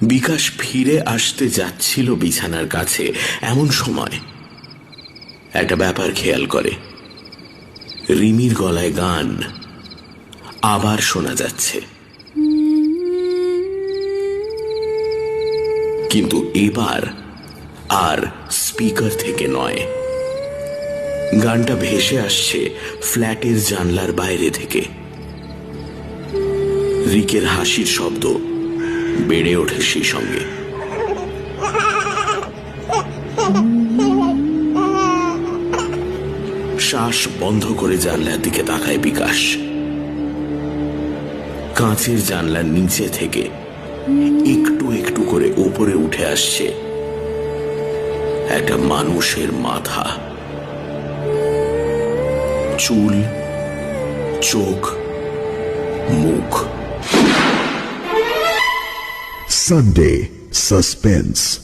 বিকাশ ফিরে আসতে যাচ্ছিল বিছানার কাছে, এমন সময় একটা ব্যাপার খেয়াল করে। রিমির গলায় গান আবার শোনা যাচ্ছে, কিন্তু এবার আর স্পিকার থেকে নয়। গানটা ভেসে আসছে ফ্ল্যাটের জানলার বাইরে থেকে। রিকের হাসির শব্দ বেড়ে ওঠে সেই সঙ্গে। শ্বাস বন্ধ করে জানলার দিকে তাকায় বিকাশ। কাঁচের জানলার নিচে থেকে একটু একটু করে উপরে উঠে আসছে একটা মানুষের মাথা, চুল, চোখ, মুখ। Sunday suspense.